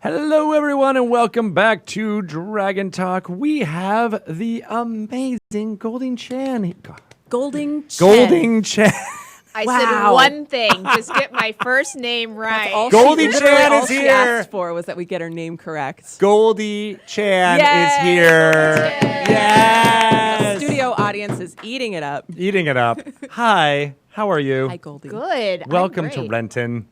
Hello, everyone, and welcome back to Dragon Talk. We have the amazing Goldie Chan. Golding Chan. I Wow. said one thing, just get my first name right. All Goldie she, Chan all is she here. asked for was that we get her name correct. Goldie Chan Yay! is here. Yay! Yes. Studio audience is eating it up. Eating it up. Hi. How are you? Hi, Goldie. Good. Welcome I'm to great. Renton.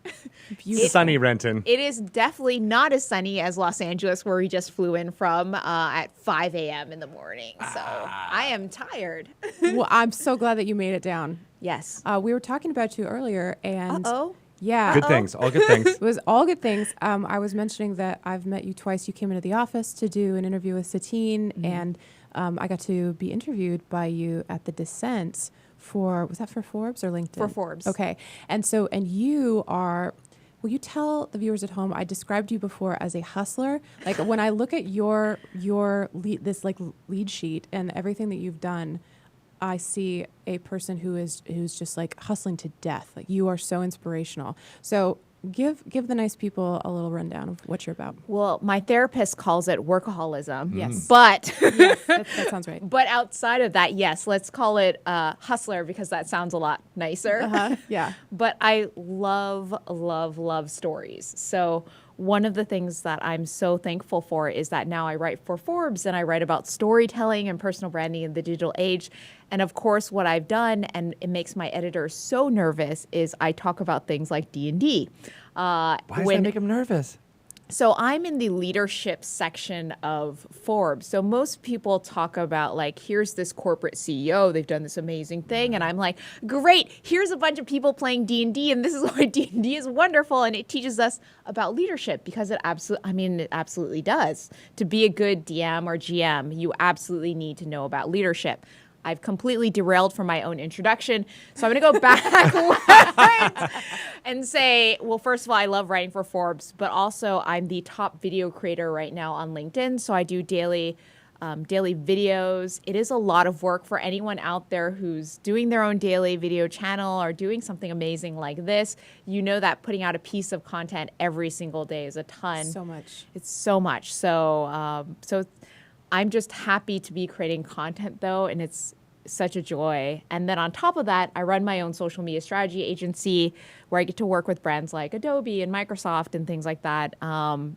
Beautiful. Sunny Renton. It is definitely not as sunny as Los Angeles, where we just flew in from at 5 a.m. in the morning. So I am tired. Well, I'm so glad that you made it down. Yes. We were talking about you earlier, and Uh-oh. yeah, Good things. All good things. it was all good things. I was mentioning that I've met you twice. You came into the office to do an interview with Satine, and I got to be interviewed by you at the Descent was that for Forbes or LinkedIn? For Forbes. Okay. And you are, will you tell the viewers at home, I described you before as a hustler. Like when I look at your lead, this like lead sheet and everything that you've done, I see a person who's just like hustling to death. Like you are so inspirational. So give the nice people a little rundown of what you're about. Well, my therapist calls it workaholism. Yes. But Yes, that sounds right. but outside of that, yes, let's call it hustler because that sounds a lot nicer. Uh-huh. Yeah. But I love stories. So one of the things that I'm so thankful for is that now I write for Forbes and I write about storytelling and personal branding in the digital age. And of course, what I've done, and it makes my editor so nervous, is I talk about things like D&D. Why does that make him nervous? So I'm in the leadership section of Forbes. So most people talk about like, here's this corporate CEO, they've done this amazing thing. And I'm like, great, here's a bunch of people playing D&D and this is why D&D is wonderful. And it teaches us about leadership because it absolutely does. To be a good DM or GM, you absolutely need to know about leadership. I've completely derailed from my own introduction. So I'm going to go backwards and say, well, first of all, I love writing for Forbes, but also I'm the top video creator right now on LinkedIn. So I do daily videos. It is a lot of work for anyone out there who's doing their own daily video channel or doing something amazing like this. You know that putting out a piece of content every single day is a ton. So much. It's so much. So I'm just happy to be creating content, though, and it's such a joy. And then on top of that, I run my own social media strategy agency where I get to work with brands like Adobe and Microsoft and things like that.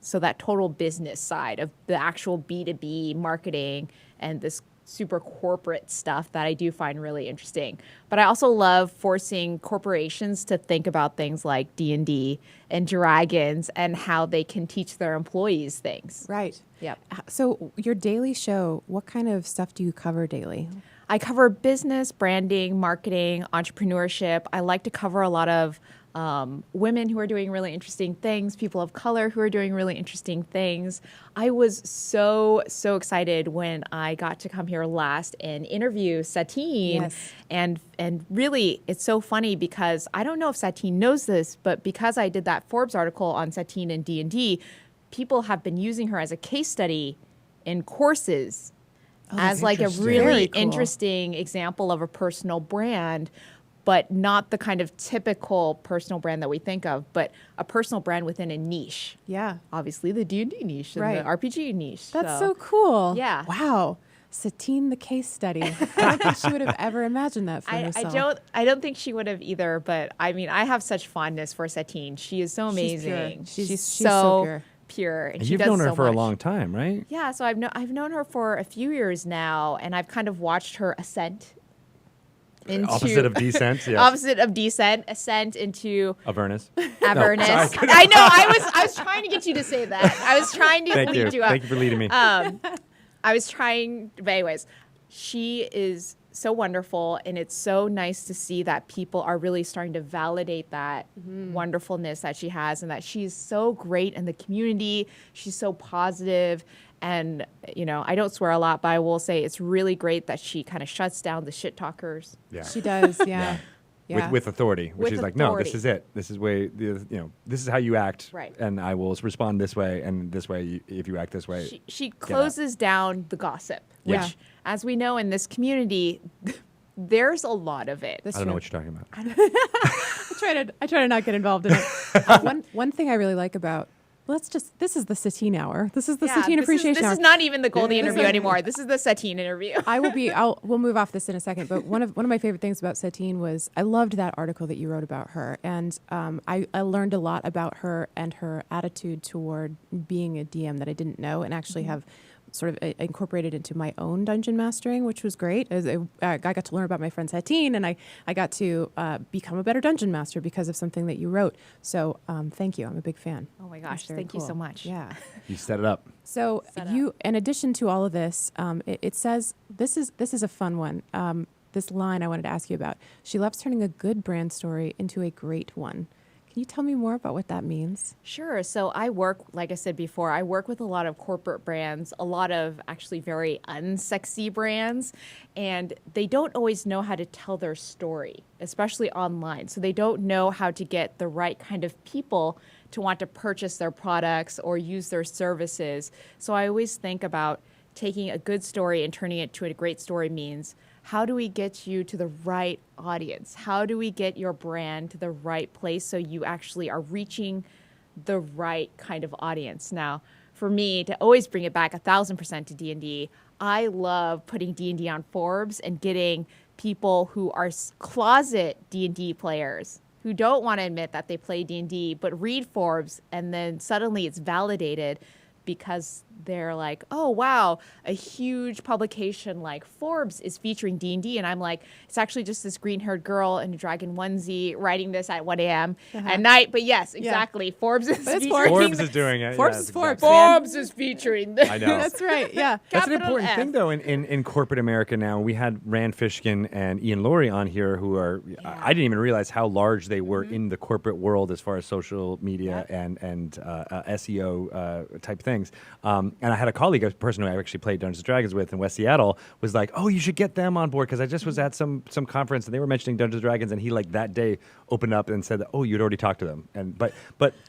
So that total business side of the actual B2B marketing and this super corporate stuff that I do find really interesting. But I also love forcing corporations to think about things like D&D and dragons and how they can teach their employees things. Right. Yep. So your daily show, what kind of stuff do you cover daily? I cover business, branding, marketing, entrepreneurship. I like to cover a lot of women who are doing really interesting things, people of color who are doing really interesting things. I was so excited when I got to come here last and interview Satine. Yes. And really, it's so funny because I don't know if Satine knows this, but because I did that Forbes article on Satine and D&D, people have been using her as a case study in courses as like a really Very cool. interesting example of a personal brand, but not the kind of typical personal brand that we think of, but a personal brand within a niche. Yeah. Obviously, the D&D niche and Right. the RPG niche. That's so cool. Yeah. Wow. Satine the case study. I don't think she would have ever imagined that for herself. I don't think she would have either, but I mean, I have such fondness for Satine. She is so amazing. She's so pure. And You've she does known her so for a much. long time, right? Yeah, so I've known her for a few years now, and I've kind of watched her ascent into Opposite of descent, yes. opposite of descent, ascent into Avernus. Avernus. No, sorry. I know. I was trying to get you to say that. I was trying to Thank lead you. you up. Thank you for leading me. I was trying, but anyways, she is so wonderful, and it's so nice to see that people are really starting to validate that wonderfulness that she has, and that she's so great in the community. She's so positive, and I don't swear a lot, but I will say it's really great that she kind of shuts down the shit talkers. Yeah. She does, yeah. Yeah. With authority, which With is like, no, authority. this is it. This is this is how you act, Right. and I will respond this way, and this way if you act this way. She closes down the gossip, which, Yeah. as we know in this community, there's a lot of it. That's I don't know true. what you're talking about. I try to not get involved in it. One thing I really like about This is the Satine Hour. This is the Yeah, Satine Appreciation This Hour. is not even the Goldie interview anymore. This is the Satine interview. We'll move off this in a second, but one of my favorite things about Satine was I loved that article that you wrote about her, and I learned a lot about her and her attitude toward being a DM that I didn't know, and actually have sort of incorporated into my own dungeon mastering, which was great. I got to learn about my friend Satine, and I got to become a better dungeon master because of something that you wrote. So thank you. I'm a big fan. Oh my gosh, That's very thank you cool. so much. Yeah. You set it up. So in addition to all of this, it says this is a fun one. This line I wanted to ask you about. She loves turning a good brand story into a great one. Can you tell me more about what that means? Sure. So I work, like I said before, I work with a lot of corporate brands, a lot of actually very unsexy brands, and they don't always know how to tell their story, especially online. So they don't know how to get the right kind of people to want to purchase their products or use their services. So I always think about taking a good story and turning it to a great story means how do we get you to the right audience? How do we get your brand to the right place so you actually are reaching the right kind of audience? Now, for me, to always bring it back 1,000% to D&D, I love putting D&D on Forbes and getting people who are closet D&D players who don't want to admit that they play D&D, but read Forbes, and then suddenly it's validated because they're like, oh, wow, a huge publication like Forbes is featuring D&D. And I'm like, it's actually just this green-haired girl in a dragon onesie writing this at 1 a.m. at night. But yes, exactly. Forbes is featuring Forbes is doing it. Forbes Yes, is Forbes. exactly. Forbes is featuring this. I know. That's right. Yeah. That's an Capital important F. thing, though, in corporate America now. We had Rand Fishkin and Ian Laurie on here who are, I didn't even realize how large they were in the corporate world as far as social media and SEO type things. And I had a colleague, a person who I actually played Dungeons & Dragons with in West Seattle, was like, oh, you should get them on board, because I just was at some conference and they were mentioning Dungeons & Dragons, and he like that day opened up and said, oh, you'd already talked to them. And but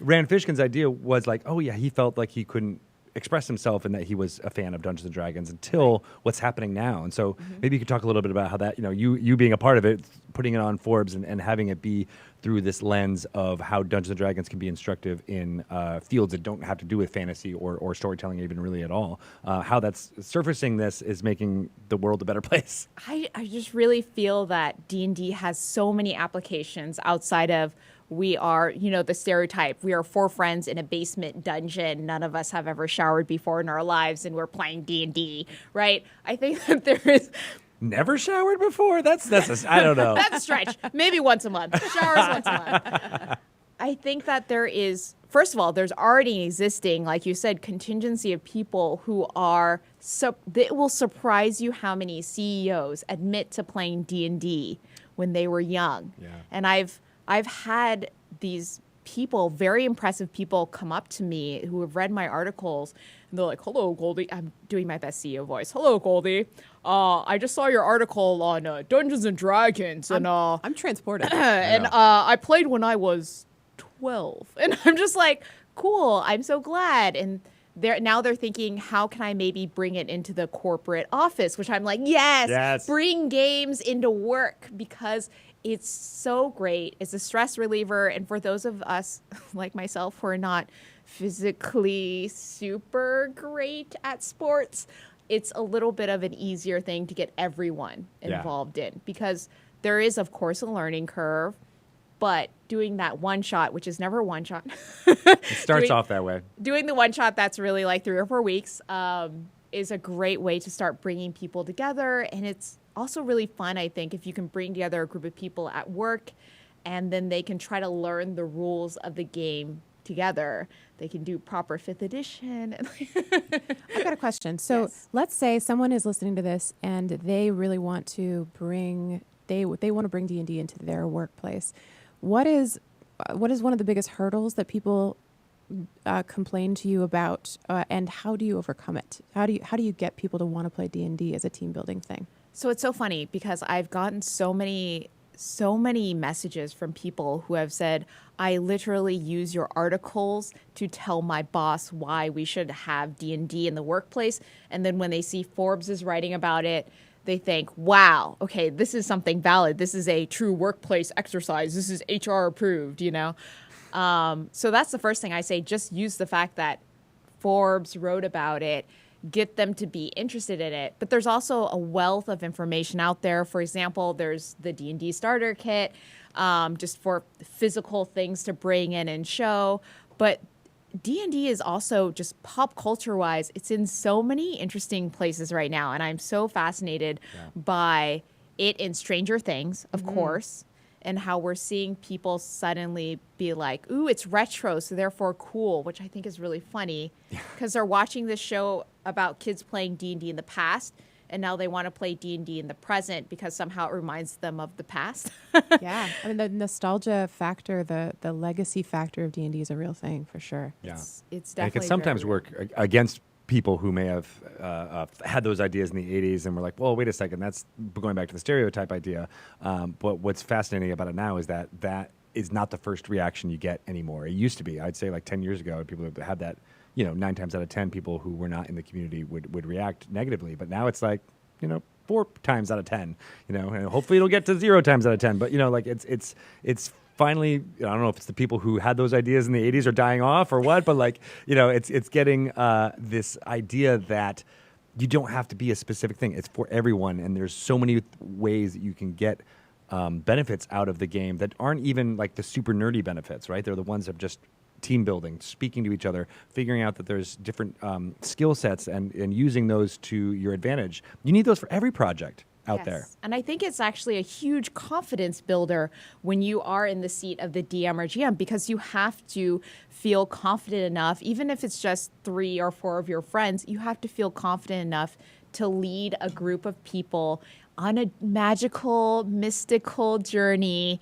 Rand Fishkin's idea was like, oh yeah, he felt like he couldn't express himself and that he was a fan of Dungeons & Dragons until what's happening now. And so maybe you could talk a little bit about how that, you being a part of it, putting it on Forbes and having it be through this lens of how Dungeons & Dragons can be instructive in fields that don't have to do with fantasy or storytelling even really at all. How that's surfacing this is making the world a better place. I just really feel that D&D has so many applications outside of we are, the stereotype. We are 4 friends in a basement dungeon. None of us have ever showered before in our lives, and we're playing D&D, right? I think that there is... Never showered before? That's I don't know. That's a stretch. Maybe once a month. Showers once a month. I think that there is, first of all, there's already existing, like you said, contingency of people who are, it will surprise you how many CEOs admit to playing D&D when they were young. Yeah. And I've had these people, very impressive people, come up to me who have read my articles, and they're like, hello, Goldie. I'm doing my best CEO voice. Hello, Goldie. I just saw your article on Dungeons and Dragons, and I'm transported. and I played when I was 12. And I'm just like, cool, I'm so glad. And now they're thinking, how can I maybe bring it into the corporate office? Which I'm like, yes. Bring games into work, because it's so great. It's a stress reliever. And for those of us like myself who are not physically super great at sports, it's a little bit of an easier thing to get everyone involved in, because there is, of course, a learning curve. But doing that one shot, which is never one shot. It starts off that way. Doing the one shot that's really like 3 or 4 weeks is a great way to start bringing people together. And it's also really fun, I think, if you can bring together a group of people at work and then they can try to learn the rules of the game together. They can do proper 5th edition. I've got a question. So let's say someone is listening to this and they really want to bring, they want to bring D&D into their workplace. What is one of the biggest hurdles that people complain to you about, and how do you overcome it? How do you get people to want to play D&D as a team building thing? So it's so funny because I've gotten so many messages from people who have said, I literally use your articles to tell my boss why we should have D&D in the workplace. And then when they see Forbes is writing about it, they think, wow, okay, this is something valid. This is a true workplace exercise. This is HR approved, So that's the first thing I say. Just use the fact that Forbes wrote about it, get them to be interested in it. But there's also a wealth of information out there. For example, there's the D&D starter kit, just for physical things to bring in and show. But D&D is also just pop culture wise. It's in so many interesting places right now. And I'm so fascinated by it in Stranger Things, of course, and how we're seeing people suddenly be like, ooh, it's retro, so therefore cool, which I think is really funny because they're watching this show about kids playing D&D in the past, and now they want to play D&D in the present because somehow it reminds them of the past. Yeah, I mean the nostalgia factor, the legacy factor of D&D is a real thing for sure. Yeah. It's And it definitely can sometimes very real. work against people who may have had those ideas in the 80s and were like, well, wait a second, that's going back to the stereotype idea. But what's fascinating about it now is that that is not the first reaction you get anymore. It used to be. I'd say like 10 years ago, people had that, 9 times out of 10 people who were not in the community would react negatively. But now it's like, 4 times out of 10, and hopefully it'll get to 0 times out of 10. But, like it's finally, I don't know if it's the people who had those ideas in the 80s are dying off or what, but like, it's getting this idea that you don't have to be a specific thing. It's for everyone. And there's so many ways that you can get benefits out of the game that aren't even like the super nerdy benefits, right? They're the ones of just team building, speaking to each other, figuring out that there's different skill sets and using those to your advantage. You need those for every project out there. And I think it's actually a huge confidence builder when you are in the seat of the DM or GM, because you have to feel confident enough, even if it's just 3 or 4 of your friends, you have to feel confident enough to lead a group of people on a magical, mystical journey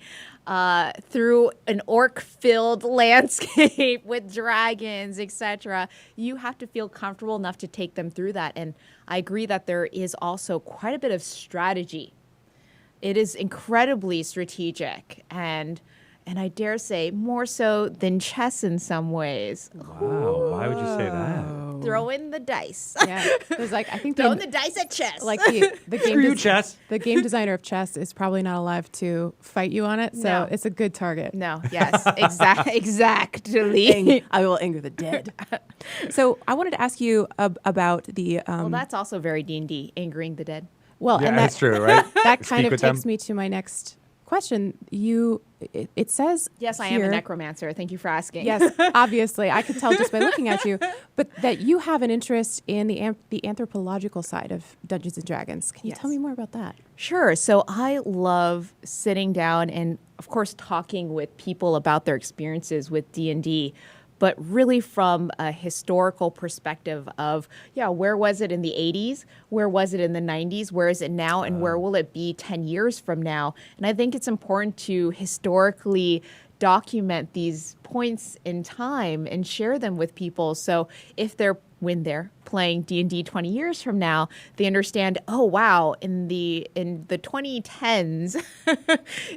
through an orc-filled landscape with dragons, etc. You have to feel comfortable enough to take them through that. And I agree that there is also quite a bit of strategy. It is incredibly strategic and I dare say more so than chess in some ways. Wow. Why would you say that? Throw in the dice. Yeah, there's like I think Throwing the dice at chess. like the game Screw you, chess. the game designer of chess is probably not alive to fight you on it, so No. it's a good target. No, yes, exactly. I will anger the dead. So I wanted to ask you about the Well, that's also very D&D, angering the dead. well, Yeah, and that's that true, right? that Speak kind of with takes them. me to my next question. It says Yes, I am a here- necromancer. Thank you for asking. Yes, obviously, I could tell just by looking at you, but that you have an interest in the anthropological side of Dungeons and Dragons. Can you tell me more about that? Sure. So I love sitting down and, of course, talking with people about their experiences with D&D, but really from a historical perspective of, where was it in the 80s? Where was it in the 90s? Where is it now? And where will it be 10 years from now? And I think it's important to historically document these points in time and share them with people. So when they're playing D&D 20 years from now, they understand, oh, wow, in the 2010s,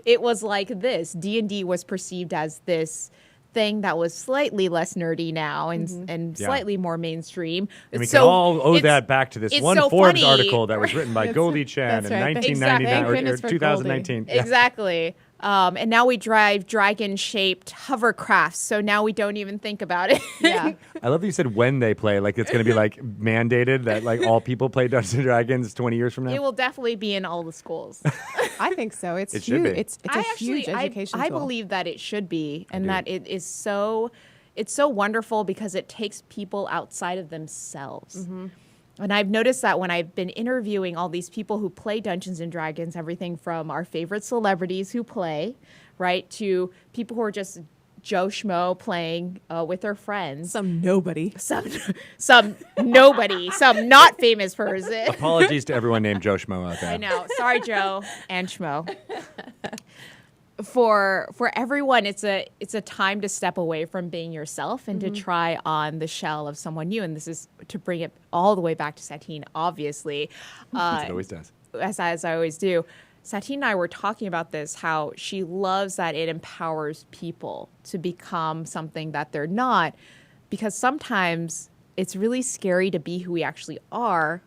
it was like this. D&D was perceived as this thing that was slightly less nerdy now and slightly more mainstream. And we can all owe that back to this it's one so Forbes funny. article that was written by Goldie Chan that's in right. 1999 Thank goodness or for 2019. Yeah. Exactly. And now we drive dragon-shaped hovercrafts, so now we don't even think about it. Yeah. I love that you said when they play, like it's going to be like mandated that like all people play Dungeons and Dragons 20 years from now. It will definitely be in all the schools. I think so. It's It should huge. be. It's a huge education I tool. believe that it should be, and do. that it is so. It's so wonderful because it takes people outside of themselves. And I've noticed that when I've been interviewing all these people who play Dungeons and Dragons, everything from our favorite celebrities who play, right, to people who are just Joe Schmo playing with their friends. Some nobody. Some nobody, some not famous person. Apologies to everyone named Joe Schmo out there. I know. Sorry, Joe and Schmo. For everyone, it's a time to step away from being yourself and to try on the shell of someone new. And this is to bring it all the way back to Satine, obviously. It always does. As I always do. Satine and I were talking about this, how she loves that it empowers people to become something that they're not, because sometimes it's really scary to be who we actually are.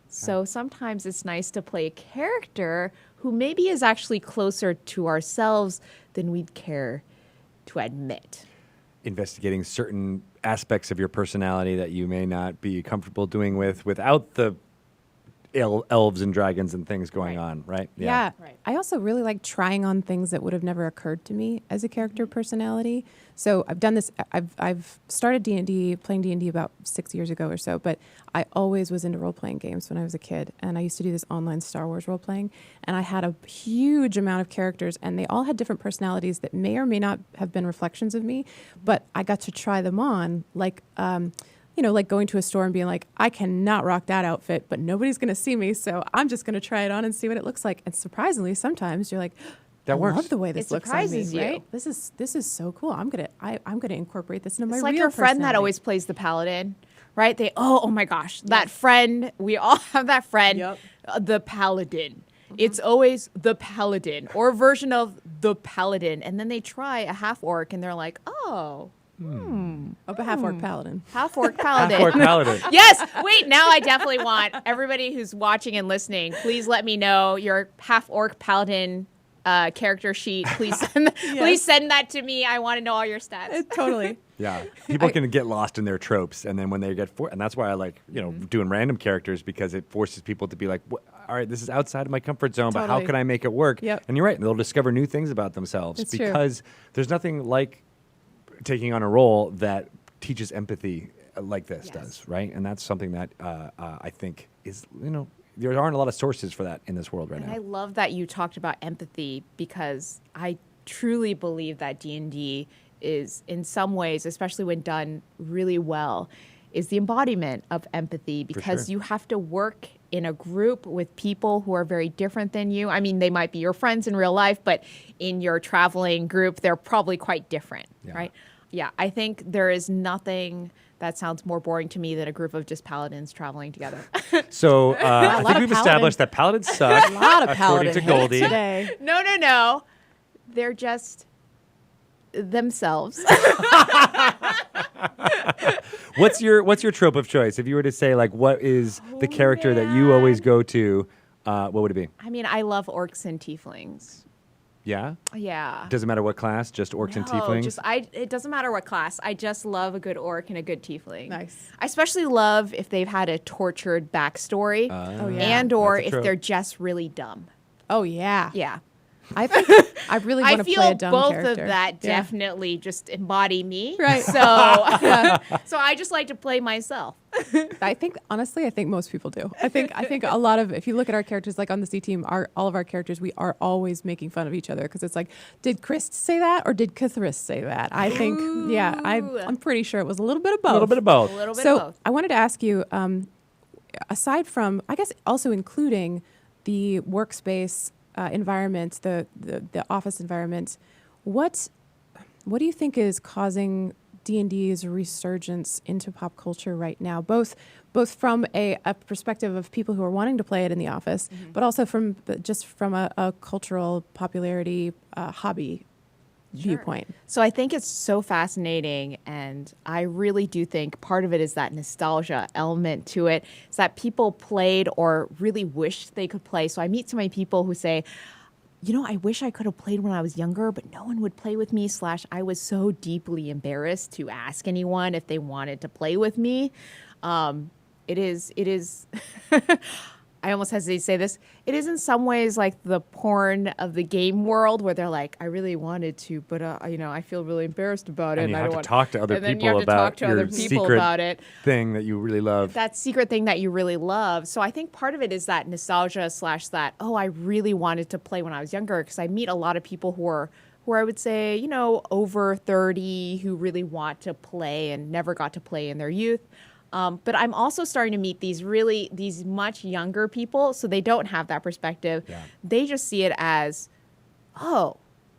So sometimes it's nice to play a character who maybe is actually closer to ourselves than we'd care to admit. investigating certain aspects of your personality that you may not be comfortable doing without the elves and dragons and things going on, right? Yeah. Right. I also really like trying on things that would have never occurred to me as a character personality. So I've done this. I've started D&D, playing D&D about 6 years ago or so, but I always was into role-playing games when I was a kid. And I used to do this online Star Wars role-playing. And I had a huge amount of characters, and they all had different personalities that may or may not have been reflections of me. But I got to try them on, like like going to a store and being like, I cannot rock that outfit, but nobody's going to see me, so I'm just going to try it on and see what it looks like. And surprisingly, sometimes you're like, That I works. love the way this It looks on me, surprises you. right? This is so cool. I'm gonna incorporate this into my It's real like your friend that personality. always plays the paladin, right? Oh my gosh, that friend. We all have that friend, Yep. The paladin. It's always the paladin or a version of the paladin, and then they try a half orc, and they're like, oh, a half orc paladin. half orc paladin. Half-orc paladin. Yes. Wait. Now I definitely want everybody who's watching and listening. Please let me know your half orc paladin character sheet. Please send that to me. I want to know all your stats. Totally. Yeah, people can get lost in their tropes, and then when they get and that's why I like doing random characters, because it forces people to be like, all right, this is outside of my comfort zone, but how Totally. can I make it work? Yep. And you're right, they'll discover new things about themselves It's true. because there's nothing like taking on a role that teaches empathy like this does, right? And that's something that I think is there aren't a lot of sources for that in this world right And now. I love that you talked about empathy, because I truly believe that D&D is, in some ways, especially when done really well, is the embodiment of empathy, because sure. you have to work in a group with people who are very different than you. I mean, they might be your friends in real life, but in your traveling group, they're probably quite different, right? Yeah, I think there is nothing that sounds more boring to me than a group of just paladins traveling together. So I lot think of we've established that paladins suck, A lot of according paladin to hate Goldie. today. No. They're just themselves. What's your trope of choice? If you were to say, like, what is the character that you always go to, what would it be? I mean, I love orcs and tieflings. Yeah? Yeah. Doesn't matter what class, just orcs and No, tieflings? it doesn't matter what class. I just love a good orc and a good tiefling. Nice. I especially love if they've had a tortured backstory, Oh, yeah. and or That's a if trope. they're just really dumb. Oh yeah. Yeah. I think I really I want to play feel a dumb both character. of that Yeah. definitely just embody me. Right. So, so I just like to play myself. I think honestly, I think most people do. I think a lot of, if you look at our characters, like on the C team, all of our characters, we are always making fun of each other, because it's like, did Chris say that or did Cthulhu say that? I think, I'm pretty sure it was a little bit of both. A little bit of both. A little bit So of both. I wanted to ask you, aside from, I guess, also including the workspace environment, the office environment, what do you think is causing D&D's resurgence into pop culture right now, both from a perspective of people who are wanting to play it in the office, but also from a cultural popularity hobby viewpoint? So I think it's so fascinating, and I really do think part of it is that nostalgia element to it. It's that people played or really wished they could play. So I meet so many people who say, I wish I could have played when I was younger, but no one would play with me, / I was so deeply embarrassed to ask anyone if they wanted to play with me. It is I almost hesitate to say this. It is in some ways like the porn of the game world, where they're like, I really wanted to, but I feel really embarrassed about it. And you I have don't to want talk to other and then you people have to about talk to your other people secret about it. thing that you really love. That secret thing that you really love. So I think part of it is that nostalgia / that, I really wanted to play when I was younger, because I meet a lot of people who are I would say, over 30, who really want to play and never got to play in their youth. But I'm also starting to meet these much younger people, so they don't have that perspective. Yeah. They just see it as,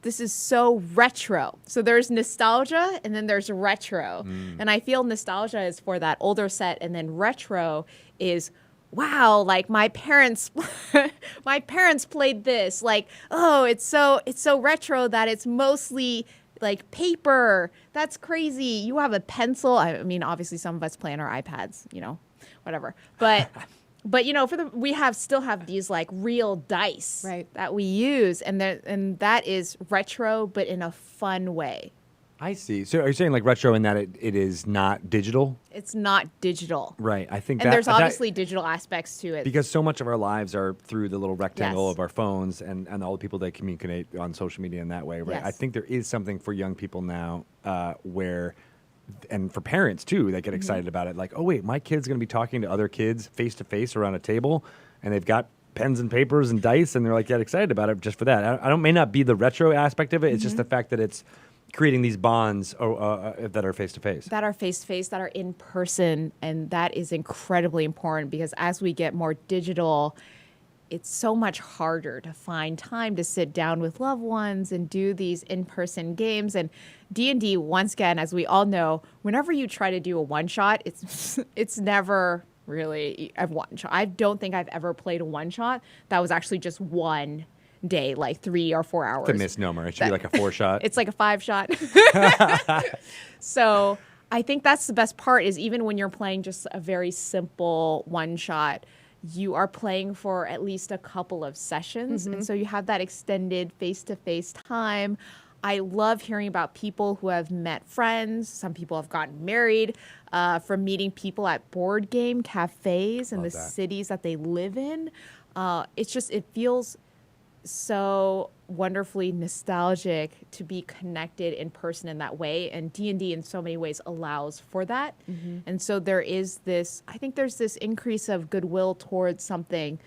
this is so retro. So there's nostalgia and then there's retro. And I feel nostalgia is for that older set, and then retro is, wow, like my parents played this. Like, it's so retro that it's mostly like paper. That's crazy. You have a pencil. I mean, obviously some of us play on our iPads, whatever. But we still have these like real dice, Right. that we use, and that is retro, but in a fun way. I see. So are you saying like retro in that it is not digital? It's not digital. Right. I think And that there's obviously digital aspects to it. because so much of our lives are through the little rectangle Yes. of our phones and all the people that communicate on social media in that way, right? Yes. I think there is something for young people now where, and for parents too, that get excited about it. Like, oh wait, my kid's going to be talking to other kids face to face around a table, and they've got pens and papers and dice, and they're like get excited about it just for that. I don't may not be the retro aspect of it. It's just the fact that it's creating these bonds that are face to face. That are face to face, that are in person, and that is incredibly important because as we get more digital, it's so much harder to find time to sit down with loved ones and do these in-person games. And D&D, once again, as we all know, whenever you try to do a one-shot, it's never really a one-shot. I don't think I've ever played a one-shot that was actually just one day, like 3 or 4 hours. It's a misnomer. It should be like a 4-shot. It's like a 5-shot. So I think that's the best part is even when you're playing just a very simple one-shot, you are playing for at least a couple of sessions. And so you have that extended face-to-face time. I love hearing about people who have met friends. Some people have gotten married from meeting people at board game cafes in the cities that they live in. It feels so wonderfully nostalgic to be connected in person in that way, and D&D in so many ways allows for that. And so there's this increase of goodwill towards something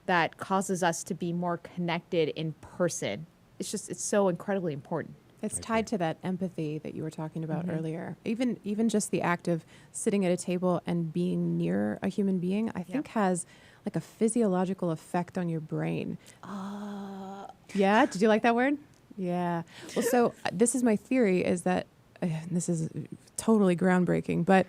that causes us to be more connected in person. It's so incredibly important. It's tied to that empathy that you were talking about earlier. Even just the act of sitting at a table and being near a human being, I think has like a physiological effect on your brain. Yeah, did you like that word? Yeah. Well, so this is my theory is that this is totally groundbreaking, but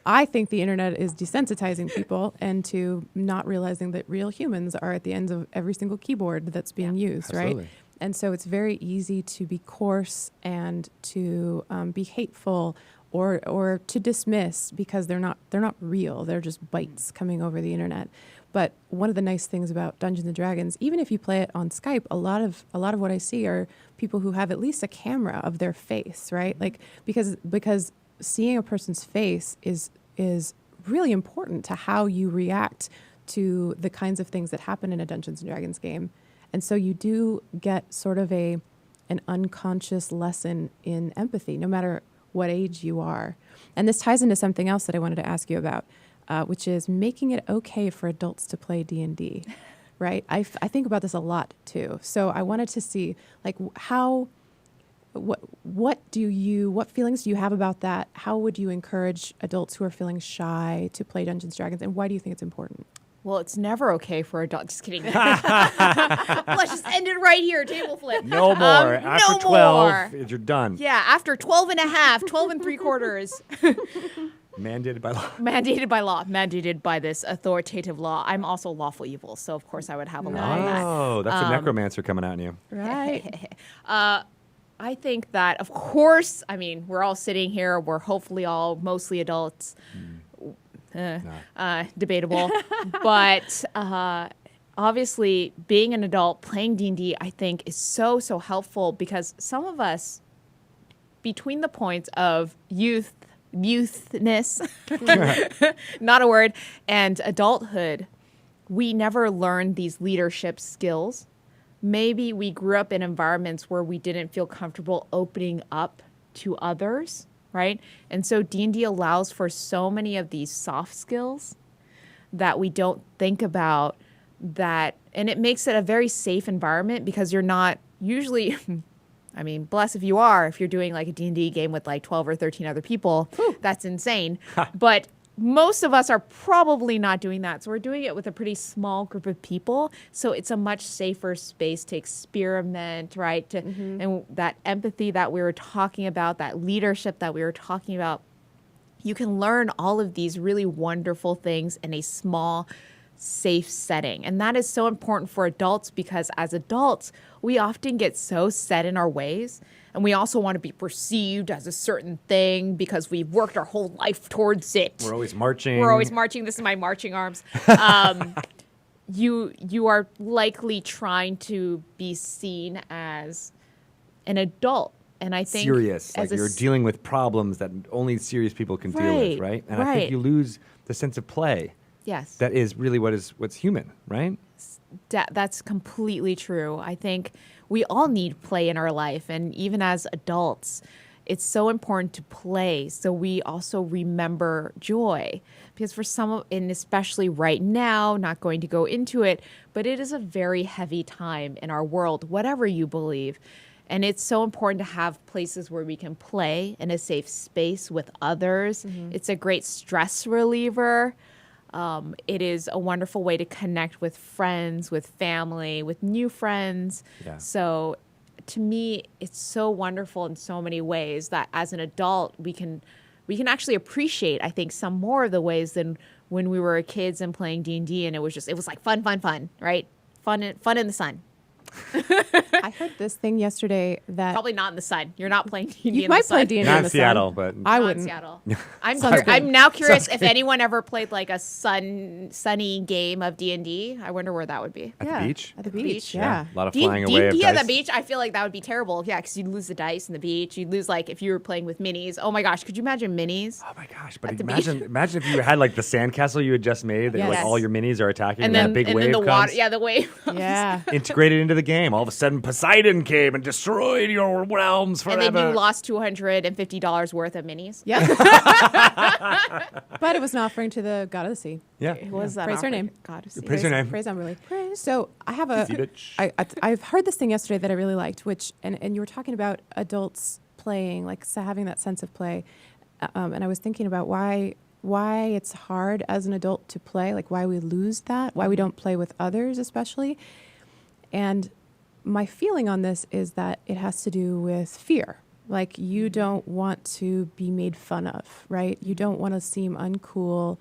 I think the internet is desensitizing people into not realizing that real humans are at the ends of every single keyboard that's being used, absolutely. right? And so it's very easy to be coarse and to be hateful or to dismiss because they're not real. They're just bytes coming over the internet. But one of the nice things about Dungeons and Dragons, even if you play it on Skype, a lot of what I see are people who have at least a camera of their face, right? Like because seeing a person's face is really important to how you react to the kinds of things that happen in a Dungeons and Dragons game. And so you do get sort of an unconscious lesson in empathy, no matter what age you are. And this ties into something else that I wanted to ask you about, which is making it okay for adults to play D&D, right? I think about this a lot too. So I wanted to see like what feelings do you have about that? How would you encourage adults who are feeling shy to play Dungeons and Dragons, and why do you think it's important? Well, it's never okay for adults. Just kidding. Let's just end it right here. Table flip. No more. After no 12, more. you're done. Yeah, after 12 and a half, 12 and 3/4. Mandated by law. Mandated by law. Mandated by this authoritative law. I'm also lawful evil, so of course I would have a law on that. Oh, that's a necromancer coming out in you. Right. I think that, of course, I mean, we're all sitting here. We're hopefully all mostly adults. Debatable. But obviously, being an adult playing D&D, I think, is so, so helpful because some of us, between the points of youthness, not a word, and adulthood, we never learned these leadership skills. Maybe we grew up in environments where we didn't feel comfortable opening up to others, right? And so D&D allows for so many of these soft skills that we don't think about that. And it makes it a very safe environment because you're not usually, I mean, bless if you are, if you're doing like a D&D game with like 12 or 13 other people, that's insane. But most of us are probably not doing that. So we're doing it with a pretty small group of people. So it's a much safer space to experiment, right? And that empathy that we were talking about, that leadership that we were talking about, you can learn all of these really wonderful things in a small, safe setting. And that is so important for adults because as adults, we often get so set in our ways. And we also want to be perceived as a certain thing because we've worked our whole life towards it. We're always marching. This is my marching arms. You are likely trying to be seen as an adult And I think serious, as like you're dealing with problems that only serious people can deal with, right? And I think you lose the sense of play. Yes. That is really what's human, right? That's completely true. I think we all need play in our life. And even as adults, it's so important to play so we also remember joy. Because for some, and especially right now, not going to go into it, but it is a very heavy time in our world, whatever you believe. And it's so important to have places where we can play in a safe space with others. It's a great stress reliever. It is a wonderful way to connect with friends, with family, with new friends. Yeah. So to me, it's so wonderful in so many ways that as an adult, we can actually appreciate, I think, some more of the ways than when we were kids and playing D&D, and it was like fun, right? Fun in the sun. I heard this thing yesterday that Probably not in the sun. You're not playing D&D you in might the sun. play D&D Not in in the Seattle, sun. but I Not in wouldn't. Seattle. Sounds good. I'm now curious if anyone ever played like a sunny game of D&D. I wonder where that would be. at the beach. At the the beach, beach? yeah. A lot of flying away of D&D at dice. the beach, I feel like that would be terrible. Yeah, because you'd lose the dice in the beach. You'd lose, like, if you were playing with minis. Oh my gosh, could you imagine minis? Oh my gosh! But At the imagine if you had like the sandcastle you had just made, that like Yes. all your minis are attacking, And that then, big and wave then the comes, water, yeah, the wave. Yeah. integrated into the game. All of a sudden, Poseidon came and destroyed your realms forever. And then you lost $250 worth of minis. Yep. But it was an offering to the god of the sea. Yeah. It was that Praise her offering. name. God, to see. Praise her name. Praise Emily. So I have a. Easy, bitch. I've heard this thing yesterday that I really liked, which and you were talking about adults playing, like having that sense of play, and I was thinking about why it's hard as an adult to play, like why we lose that, why we don't play with others, especially, and my feeling on this is that it has to do with fear. Like you don't want to be made fun of, right? You don't want to seem uncool.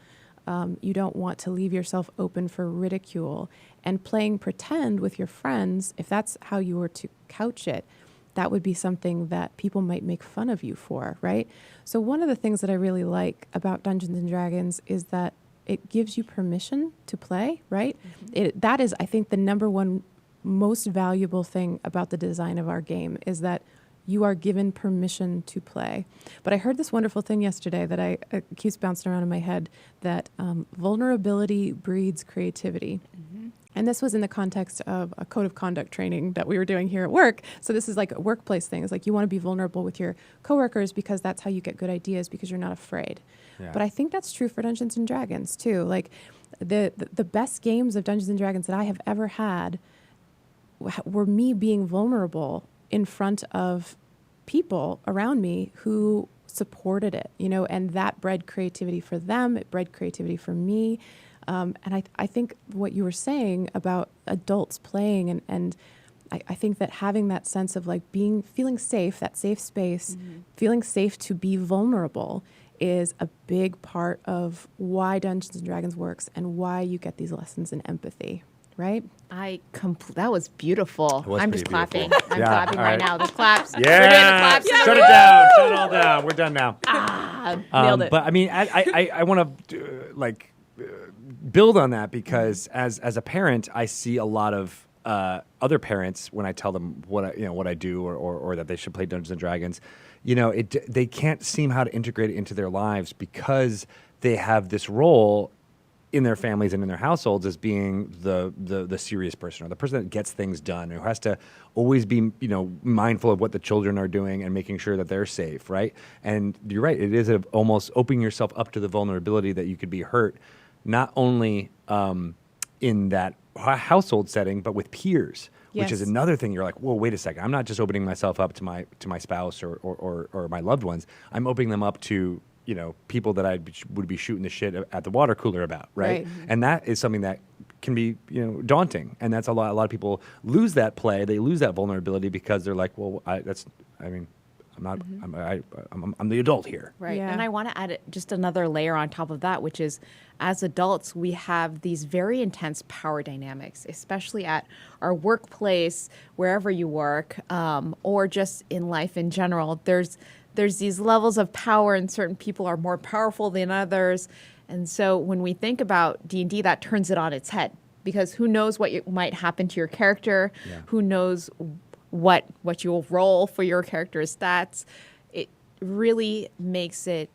You don't want to leave yourself open for ridicule. And playing pretend with your friends, if that's how you were to couch it, that would be something that people might make fun of you for, right? So one of the things that I really like about Dungeons and Dragons is that it gives you permission to play, right? That is, I think, the number one most valuable thing about the design of our game is that you are given permission to play. But I heard this wonderful thing yesterday that it keeps bouncing around in my head, that vulnerability breeds creativity. And this was in the context of a code of conduct training that we were doing here at work. So this is like a workplace thing. It's like you want to be vulnerable with your coworkers because that's how you get good ideas, because you're not afraid. Yeah. But I think that's true for Dungeons and Dragons too. Like the best games of Dungeons and Dragons that I have ever had were me being vulnerable in front of people around me who supported it, and that bred creativity for them. It bred creativity for me. And I think what you were saying about adults playing, and I think that having that sense of like feeling safe, that safe space, feeling safe to be vulnerable is a big part of why Dungeons and Dragons works and why you get these lessons in empathy, right? That was beautiful. was I'm pretty just clapping. beautiful. I'm Yeah, clapping all right right. now. The claps. Yeah. We're doing the claps. Shut it down. Shut it all down. We're done now. Nailed it. But I mean, I want to build on that, because as a parent, I see a lot of other parents when I tell them what I do or that they should play Dungeons and Dragons. They can't seem how to integrate it into their lives because they have this role in their families and in their households as being the serious person, or the person that gets things done, who has to always be mindful of what the children are doing and making sure that they're safe, right? And you're right, it is almost opening yourself up to the vulnerability that you could be hurt, not only in that household setting, but with peers, which is Yes. another thing. You're like, whoa, wait a second, I'm not just opening myself up to my spouse or my loved ones. I'm opening them up to people that I would be shooting the shit at the water cooler about, right? Right. And that is something that can be, daunting. And that's a lot of people lose that play. They lose that vulnerability because they're like, well, I'm not, I'm the adult here. Right. Yeah. And I want to add just another layer on top of that, which is as adults, we have these very intense power dynamics, especially at our workplace, wherever you work, or just in life in general. There's these levels of power, and certain people are more powerful than others. And so when we think about D&D, that turns it on its head, because who knows what might happen to your character? Yeah. Who knows what you'll roll for your character's stats, it really makes it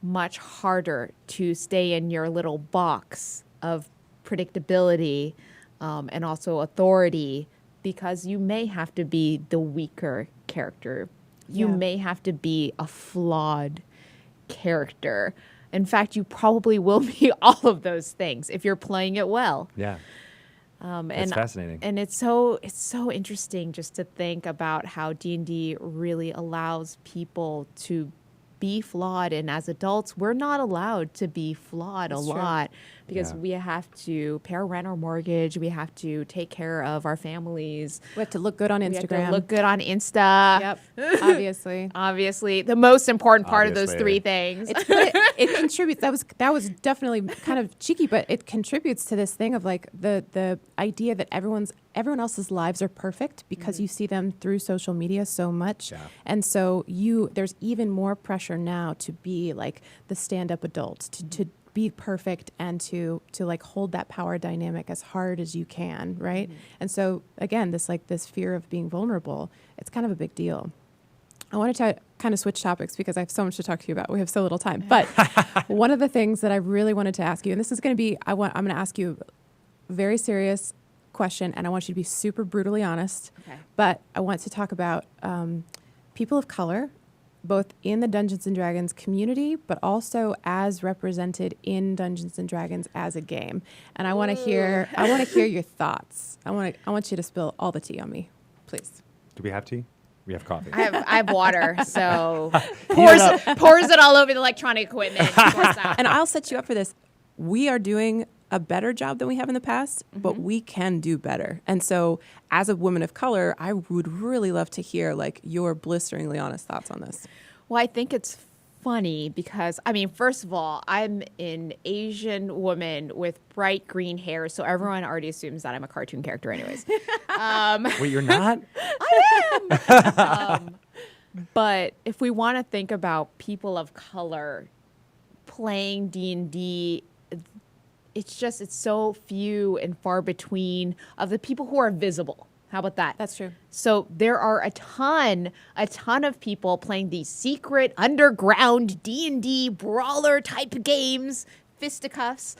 much harder to stay in your little box of predictability and also authority, because you may have to be the weaker character. You may have to be a flawed character. In fact, you probably will be all of those things if you're playing it well. Yeah. It's fascinating. And it's so interesting just to think about how D&D really allows people to be flawed, and as adults we're not allowed to be flawed a lot, because we have to pay our rent or mortgage, we have to take care of our families, We have to look good on Instagram. we have to look good on Insta. Yep, obviously. Obviously, the most important part of those three things. It contributes. That was definitely kind of cheeky, but it contributes to this thing of like the idea that everyone else's lives are perfect because you see them through social media so much, and so there's even more pressure now to be like the stand-up adult, to be perfect and to like hold that power dynamic as hard as you can, right? And so again, this fear of being vulnerable, it's kind of a big deal. I wanted to kind of switch topics because I have so much to talk to you about. We have so little time. But one of the things that I really wanted to ask you, and this is going to be, I'm going to ask you a very serious question, and I want you to be super brutally honest. Okay. But I want to talk about people of color, both in the Dungeons and Dragons community, but also as represented in Dungeons and Dragons as a game. And I want to hear your thoughts. I want you to spill all the tea on me, please. Do we have tea? We have coffee. I have water, so pours it all over the electronic equipment. And I'll set you up for this. We are doing a better job than we have in the past, but we can do better. And so as a woman of color, I would really love to hear like your blisteringly honest thoughts on this. Well, I think it's funny because, I mean, first of all, I'm an Asian woman with bright green hair, so everyone already assumes that I'm a cartoon character anyways. Wait, you're not? But if we want to think about people of color playing D&D, it's so few and far between of the people who are visible. How about that? That's true. So there are a ton of people playing these secret underground D&D brawler type games, fisticuffs,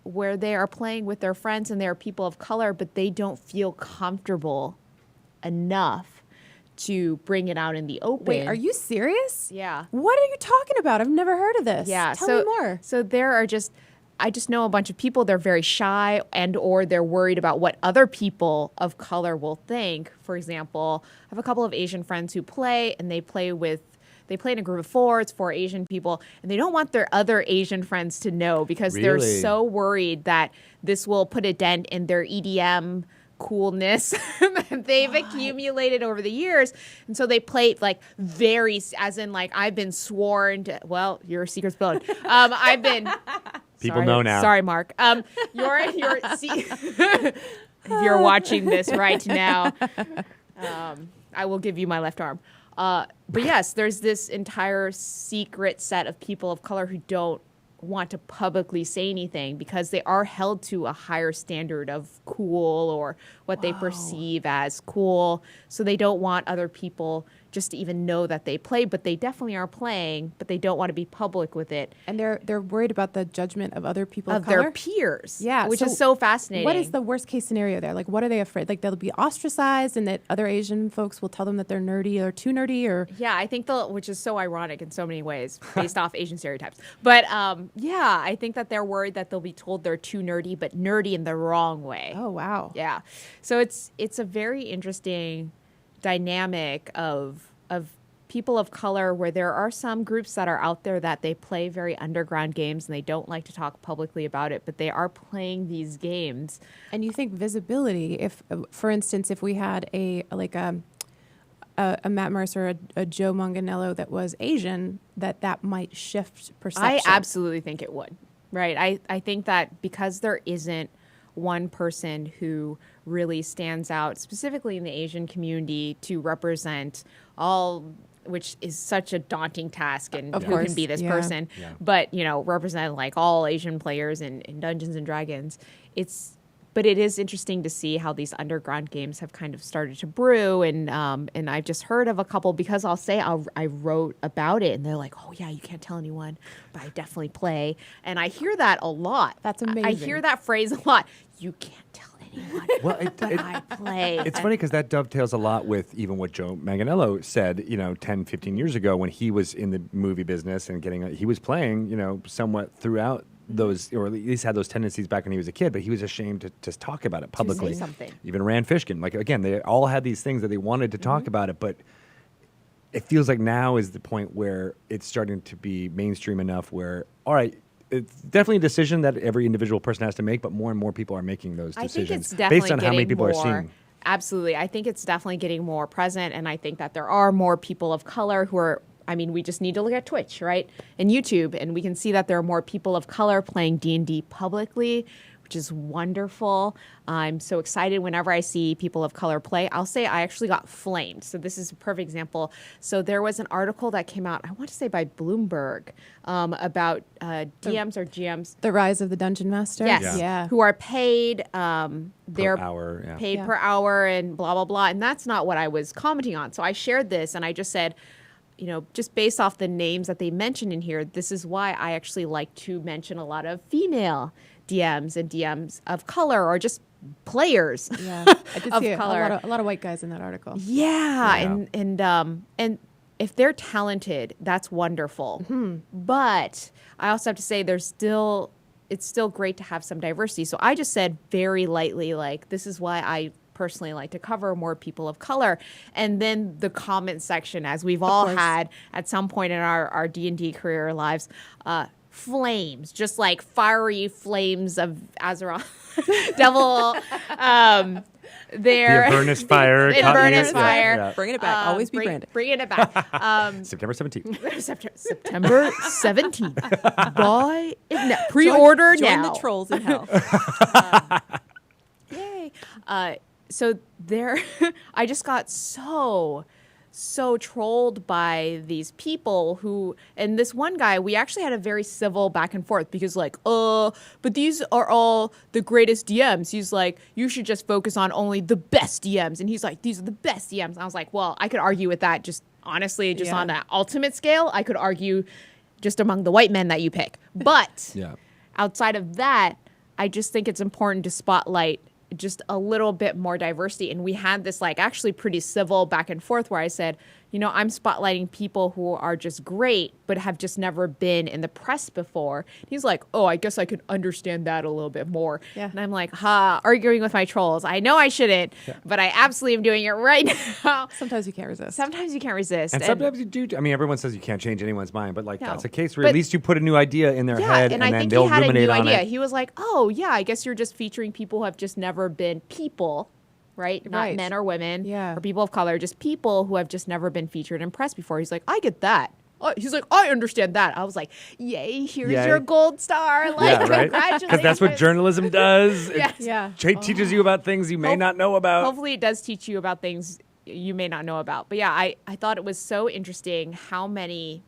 where they are playing with their friends and they are people of color, but they don't feel comfortable enough to bring it out in the open. Wait, are you serious? Yeah. What are you talking about? I've never heard of this. Yeah. Tell me more. So there are I just know a bunch of people, they're very shy and or they're worried about what other people of color will think. For example, I have a couple of Asian friends who play, and they play in a group of four. It's 4 Asian people, and they don't want their other Asian friends to know because they're so worried that this will put a dent in their EDM coolness that they've accumulated over the years. And so they play like as in like I've been sworn to, well, your secret's blown. I've been People know now. Sorry, Mark. If you're watching this right now, I will give you my left arm. But yes, there's this entire secret set of people of color who don't want to publicly say anything because they are held to a higher standard of cool or what they perceive as cool. So they don't want other people just to even know that they play, but they definitely are playing, but they don't want to be public with it. And they're worried about the judgment of other people of their color? peers. Yeah, which is so fascinating. What is the worst case scenario there? Like, what are they afraid? Like, they'll be ostracized, and that other Asian folks will tell them that they're nerdy or too nerdy, or yeah, I think which is so ironic in so many ways, based off Asian stereotypes. But yeah, I think that they're worried that they'll be told they're too nerdy, but nerdy in the wrong way. oh wow, Yeah, so it's a very interesting dynamic of people of color, where there are some groups that are out there that they play very underground games and they don't like to talk publicly about it, but they are playing these games. And you think visibility? If, for instance, if we had a Matt Mercer, a Joe Manganiello that was Asian, that might shift perception. I absolutely think it would. Right. I think that because there isn't one person who really stands out, specifically in the Asian community, to represent all, which is such a daunting task, and Of who course, can be this yeah. person, Yeah. but represent like all Asian players in Dungeons and Dragons. but it is interesting to see how these underground games have kind of started to brew, and I've just heard of a couple because I wrote about it, and they're like, oh yeah, you can't tell anyone, but I definitely play, and I hear that a lot. That's I amazing. hear that phrase a lot. You can't tell anyone, Well, but I play. It's funny because that dovetails a lot with even what Joe Manganiello said, 10, 15 years ago when he was in the movie business and he was playing, somewhat throughout those, or at least had those tendencies back when he was a kid, but he was ashamed to just talk about it publicly. say something. Even Rand Fishkin, like again, they all had these things that they wanted to talk about it, but it feels like now is the point where it's starting to be mainstream enough where, all right, it's definitely a decision that every individual person has to make, but more and more people are making those decisions I think it's definitely based on how many getting people are more- seeing. Absolutely. I think it's definitely getting more present, and I think that there are more people of color who are, we just need to look at Twitch, right, and YouTube, and we can see that there are more people of color playing D&D publicly, which is wonderful. I'm so excited whenever I see people of color play. I'll say I actually got flamed. So this is a perfect example. So there was an article that came out, I want to say by Bloomberg, about DMs or GMs. The rise of the dungeon master. Yes. Yeah. Who are paid, they're hour, yeah. paid Yeah. per hour and blah, blah, blah. And that's not what I was commenting on. So I shared this and I just said, just based off the names that they mentioned in here, this is why I actually like to mention a lot of female DMs and DMs of color or just players. Yeah. I did Of see color. a lot of white guys in that article. Yeah, Yeah. and if they're talented, that's wonderful. But I also have to say it's still great to have some diversity. So I just said very lightly, like, this is why I personally like to cover more people of color. And then the comment section, as we've all course. had at some point in our D&D career lives, flames, just like fiery flames of Azeroth, devil. The There, Avernus fire. The caught me. Avernus Yeah, fire. yeah. Bring it back. Always be branded. Bringing it back. September 17th. September 17th. Buy it now. Pre-order Join now. the trolls in hell. Yay. So there, I just got so trolled by these people who, and this one guy, we actually had a very civil back and forth because but these are all the greatest DMs. He's like, you should just focus on only the best DMs. And he's like, these are the best DMs. And I was like, well, I could argue with that just honestly, just Yeah. on an ultimate scale. I could argue just among the white men that you pick. But Yeah. outside of that, I just think it's important to spotlight just a little bit more diversity. And we had this actually pretty civil back and forth where I said, I'm spotlighting people who are just great, but have just never been in the press before. He's like, oh, I guess I could understand that a little bit more. Yeah. And I'm like, arguing with my trolls. I know I shouldn't, but I absolutely am doing it right now. Sometimes you can't resist. Sometimes you can't resist. And sometimes you do. Everyone says you can't change anyone's mind, but No. that's a case where But- at least you put a new idea in their Yeah, head, and and I then think they'll he had a ruminate new on idea. it. He was like, oh, yeah, I guess you're just featuring people who have just never been people, right? Not Right. men or women Yeah. or people of color, just people who have just never been featured in press before. He's like, I get that. Oh, he's like, I understand that. I was like, yay, here's Yay. your gold star. Yeah, right? Congratulations. Because that's what journalism does. Yes. Yeah. Teaches you about things you may Hope- not know about. Hopefully it does teach you about things you may not know about. But yeah, I thought it was so interesting how many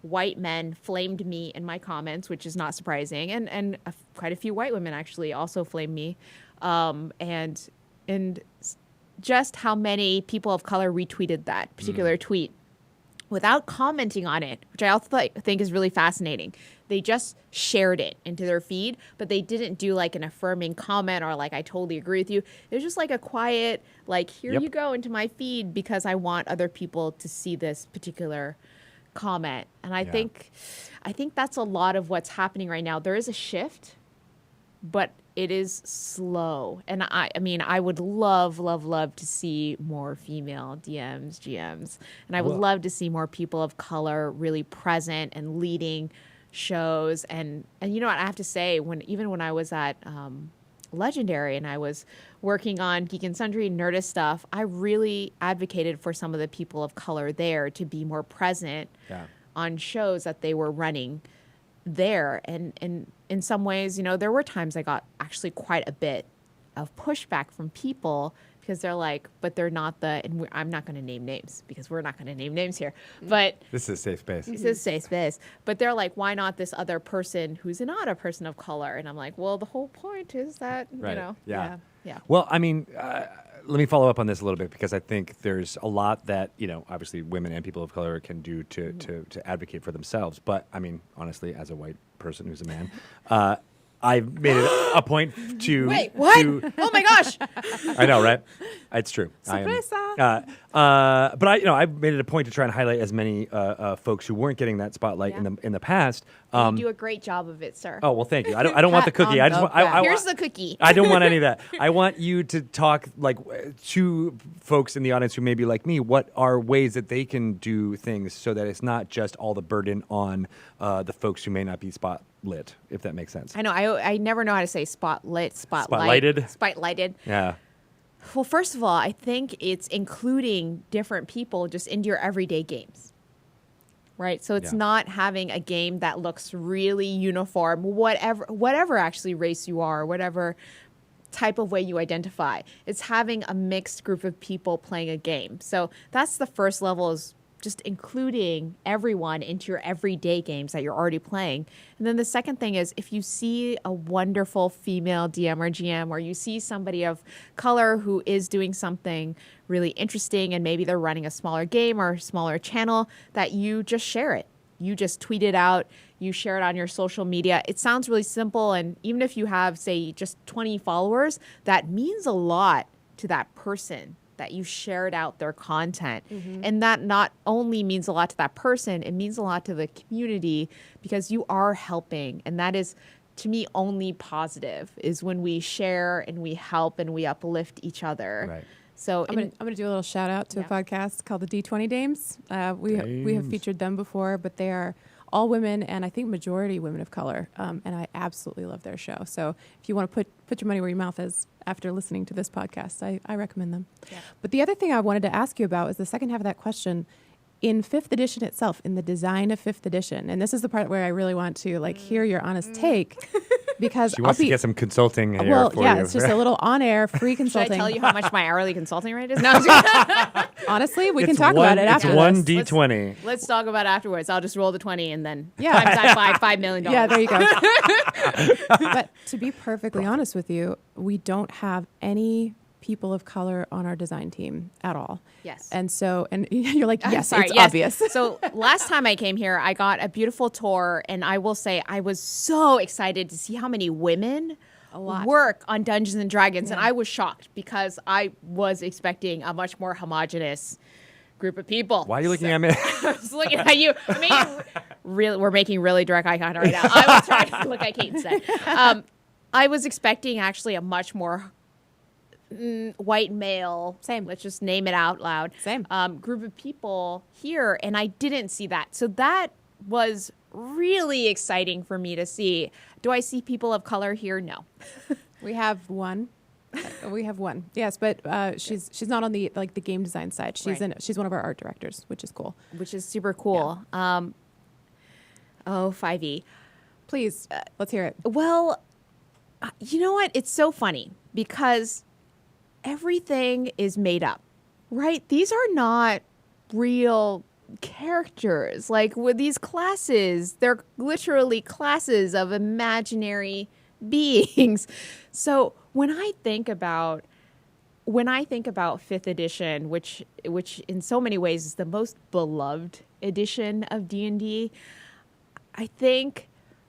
white men flamed me in my comments, which is not surprising. And quite a few white women actually also flamed me. And just how many people of color retweeted that particular tweet without commenting on it, which I also think is really fascinating. They just shared it into their feed, but they didn't do an affirming comment or I totally agree with you. It was just a quiet, here Yep. you go into my feed because I want other people to see this particular comment. And I Yeah. think that's a lot of what's happening right now. There is a shift, but it is slow. And I would love to see more female DMs, GMs. And I would Well- love to see more people of color really present and leading shows. And you know what I have to say, even when I was at Legendary and I was working on Geek and Sundry Nerdist stuff, I really advocated for some of the people of color there to be more present Yeah. on shows that they were running there. And in some ways, there were times I got actually quite a bit of pushback from people because they're like, but they're not the, and I'm not going to name names because we're not going to name names here, but This is a safe space. this is safe space. But they're like, why not this other person who's not a person of color? And I'm like, well, the whole point is that, Right. you know, Yeah. yeah. Well, I mean, let me follow up on this a little bit because I think there's a lot that, obviously women and people of color can do to advocate for themselves. But I mean, honestly, as a white person who's a man, I've made it a point to. Wait, what? Oh my gosh. I know, right? It's true. Sorpresa. But I've made it a point to try and highlight as many folks who weren't getting that spotlight in the past. You do a great job of it, sir. Oh well, thank you. I don't want the Pat cookie. on I just the want. I Here's want- the cookie. I don't want any of that. I want you to talk to folks in the audience who may be like me. What are ways that they can do things so that it's not just all the burden on the folks who may not be spotlit, if that makes sense. I know. I never know how to say spotlighted. Spotlighted. Yeah. Well, first of all, I think it's including different people just into your everyday games. Right? So it's Yeah. not having a game that looks really uniform, whatever actually race you are, whatever type of way you identify. It's having a mixed group of people playing a game. So that's the first level, is just including everyone into your everyday games that you're already playing. And then the second thing is, if you see a wonderful female DM or GM, or you see somebody of color who is doing something really interesting and maybe they're running a smaller game or a smaller channel, that you just share it. You just tweet it out, you share it on your social media. It sounds really simple, and even if you have, say, just 20 followers, that means a lot to that person that you shared out their content. And that not only means a lot to that person, it means a lot to the community, because you are helping. And that is, to me, only positive, is when we share and we help and we uplift each other. Right. So I'm gonna do a little shout out to a podcast called the D20 Dames. We have featured them before, but they are all women, and I think majority women of color. And I absolutely love their show. So if you want to put your money where your mouth is after listening to this podcast, I recommend them. Yeah. But the other thing I wanted to ask you about is the second half of that question. In 5th edition itself, in the design of 5th edition, and this is the part where I really want to hear your honest take, because She wants to get some consulting here well, for yeah, you. it's just a little on-air free should I consulting. tell you how much my hourly consulting rate is? No, I'm just kidding. Honestly, we It's can talk about it after It's one this. D20. Let's talk about it afterwards. I'll just roll the 20 and then Yeah. times that by $5 million. Yeah, there you go. But to be perfectly honest with you, we don't have any people of color on our design team at all. Yes. And so, and you're like, yes, Sorry, it's yes. obvious. So last time I came here, I got a beautiful tour, and I will say I was so excited to see how many women lot. work on Dungeons and Dragons, and I was shocked because I was expecting a much more homogenous group of people. Why are you looking at me? I was looking at you. We're making really direct eye contact right now. I was trying to look at Kate instead. I was expecting actually a much more white male, Same. let's just name it out loud, Same. Group of people here, and I didn't see that. So that was really exciting for me to see. Do I see people of color here? No. We have one. We have one. Yes, but she's not on the the game design side. She's one of our art directors, which is cool. Which is super cool. 5E. Please, let's hear it. Well, you know what? It's so funny because everything is made up, right? These are not real characters. Like with these classes, they're literally classes of imaginary beings. So when I think about 5th edition, which in so many ways is the most beloved edition of D&D, I think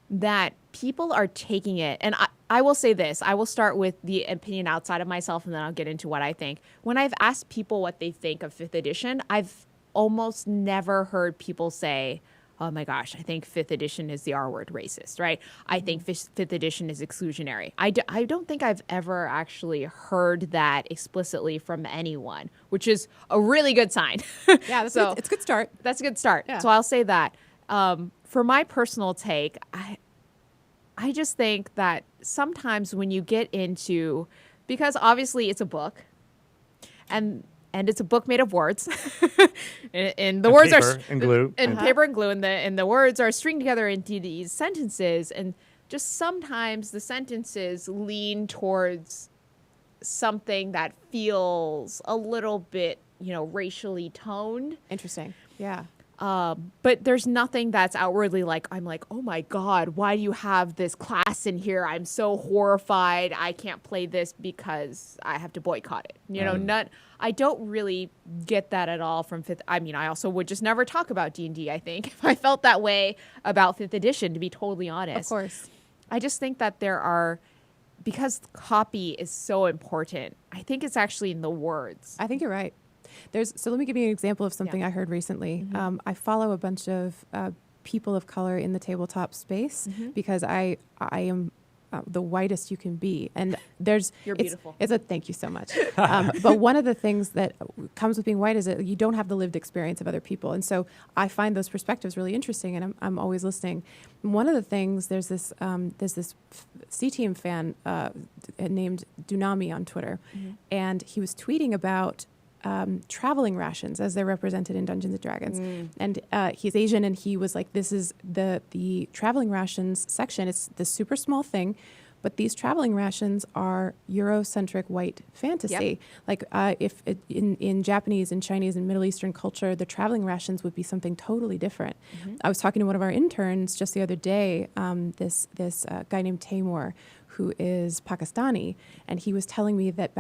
that people are taking it, and I will say this, I will start with the opinion outside of myself, and then I'll get into what I think. When I've asked people what they think of 5th edition, I've almost never heard people say, oh my gosh, I think 5th edition is the R word, racist, right? I think 5th edition is exclusionary. I don't think I've ever actually heard that explicitly from anyone, which is a really good sign. Yeah, it's a good start. That's a good start. Yeah. So I'll say that. For my personal take, I just think that sometimes when you get into, because obviously it's a book, and it's a book made of words, and the words paper are and glue. and paper and glue, and the words are stringed together into these sentences, and just sometimes the sentences lean towards something that feels a little bit, racially toned. Interesting. Yeah. But there's nothing that's outwardly like, I'm like, oh my God, why do you have this class in here? I'm so horrified. I can't play this because I have to boycott it. I don't really get that at all from fifth. I mean, I also would just never talk about D&D, I think, if I felt that way about fifth edition, to be totally honest. Of course. I just think that because copy is so important, I think it's actually in the words. I think you're right. So let me give you an example of something I heard recently. I follow a bunch of people of color in the tabletop space because I am the whitest you can be, and you're beautiful. Thank you so much. But one of the things that comes with being white is that you don't have the lived experience of other people, and so I find those perspectives really interesting, and I'm always listening. One of the things, there's this C-Team fan named Dunami on Twitter, and he was tweeting about traveling rations as they're represented in Dungeons and Dragons. And he's Asian, and he was like, this is the traveling rations section. It's this super small thing, but these traveling rations are Eurocentric white fantasy. Like if in Japanese and Chinese and Middle Eastern culture, the traveling rations would be something totally different. I was talking to one of our interns just the other day, this guy named Taimur, who is Pakistani, and he was telling me that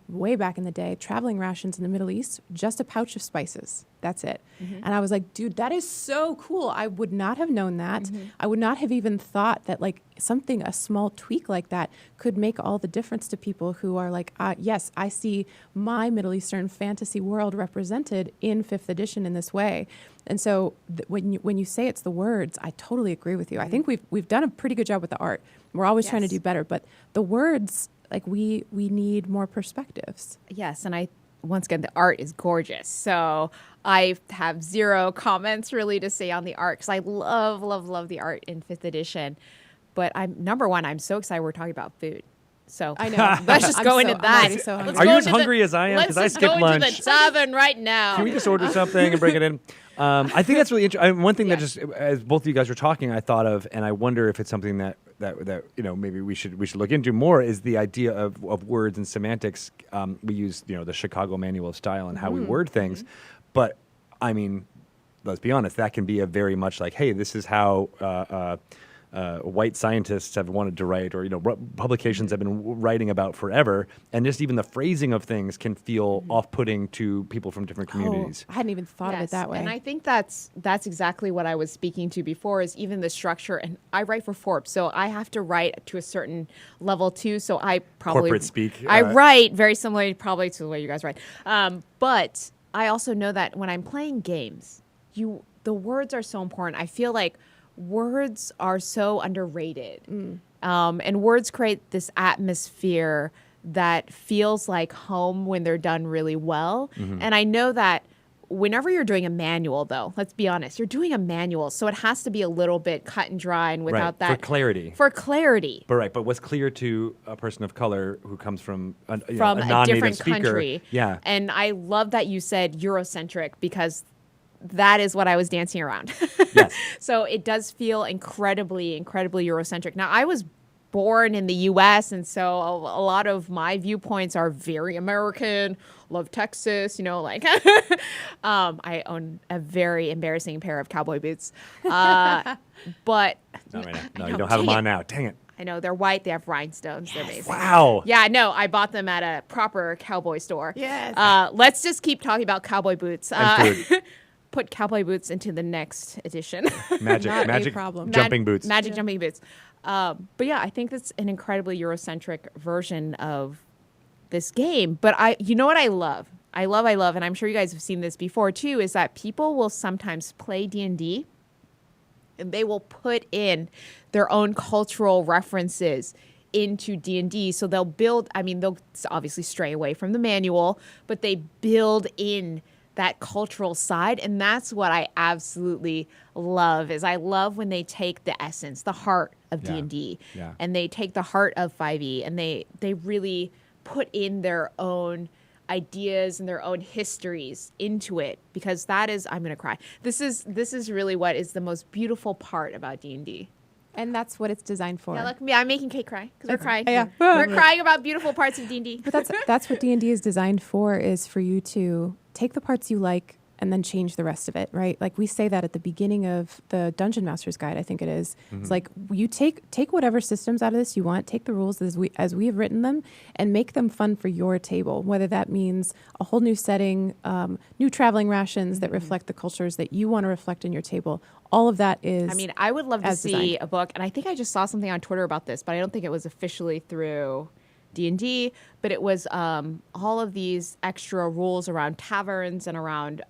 way back in the day, traveling rations in the Middle East, just a pouch of spices. That's it. And I was like, dude, that is so cool. I would not have known that. I would not have even thought that like a small tweak like that could make all the difference to people who are like, yes, I see my Middle Eastern fantasy world represented in 5th edition in this way. And so when you say it's the words, I totally agree with you. I think we've done a pretty good job with the art. We're always trying to do better, but the words, like we need more perspectives. Yes, and once again, the art is gorgeous. So I have zero comments really to say on the art because I love, love, love the art in 5th edition. But I'm so excited we're talking about food. So I know. Let's just go into that. So Are you as hungry as I am? Because I skipped lunch. Let's just go into the tavern right now. Can we just order something and bring it in? I think that's really interesting. One thing that just, as both of you guys were talking, I thought of, and I wonder if it's something that maybe we should look into more, is the idea of words and semantics. We use the Chicago Manual of Style and how we word things, but I mean, let's be honest, that can be a very much like, hey, this is how white scientists have wanted to write, or publications have been writing about forever, and just even the phrasing of things can feel off-putting to people from different communities. I hadn't even thought of it that way. And I think that's exactly what I was speaking to before, is even the structure. And I write for Forbes, so I have to write to a certain level too. So I probably corporate speak. I write very similarly probably to the way you guys write. But I also know that when I'm playing games, the words are so important. I feel like words are so underrated. And words create this atmosphere that feels like home when they're done really well. And I know that whenever you're doing a manual, though, let's be honest, you're doing a manual, so it has to be a little bit cut and dry and without that. For clarity. But what's clear to a person of color who comes from a different speaker, country. Yeah. And I love that you said Eurocentric, because that is what I was dancing around. Yes. So it does feel incredibly, incredibly Eurocentric. Now, I was born in the U.S., and so a lot of my viewpoints are very American. Love Texas, I own a very embarrassing pair of cowboy boots. But not right now. No, you don't have them on now. Dang it. I know, they're white. They have rhinestones. They're amazing. Wow. Yeah, no, I bought them at a proper cowboy store. Yes. Let's just keep talking about cowboy boots. And food. Put cowboy boots into the next edition. Magic problem. jumping boots. Magic jumping boots. But yeah, I think that's an incredibly Eurocentric version of this game. But you know what I love? I love, and I'm sure you guys have seen this before too, is that people will sometimes play D&D and they will put in their own cultural references into D&D. So they'll they'll obviously stray away from the manual, but they build in that cultural side. And that's what I absolutely love, is I love when they take the essence, the heart of D&D, and they take the heart of 5e, and they really put in their own ideas and their own histories into it, because that is, I'm going to cry. This is really what is the most beautiful part about D&D. And that's what it's designed for. Yeah, look at me. I'm making Kate cry because we're crying. Yeah. We're crying about beautiful parts of D&D. But that's what D&D is designed for, is for you to take the parts you like and then change the rest of it, right? Like we say that at the beginning of the Dungeon Master's Guide, I think it is. It's like you take whatever systems out of this you want, take the rules as we have written them, and make them fun for your table. Whether that means a whole new setting, new traveling rations that reflect the cultures that you want to reflect in your table. All of that is. I mean, I would love to see designed. a book, and I think I just saw something on Twitter about this, but I don't think it was officially through D&D, but it was all of these extra rules around taverns and around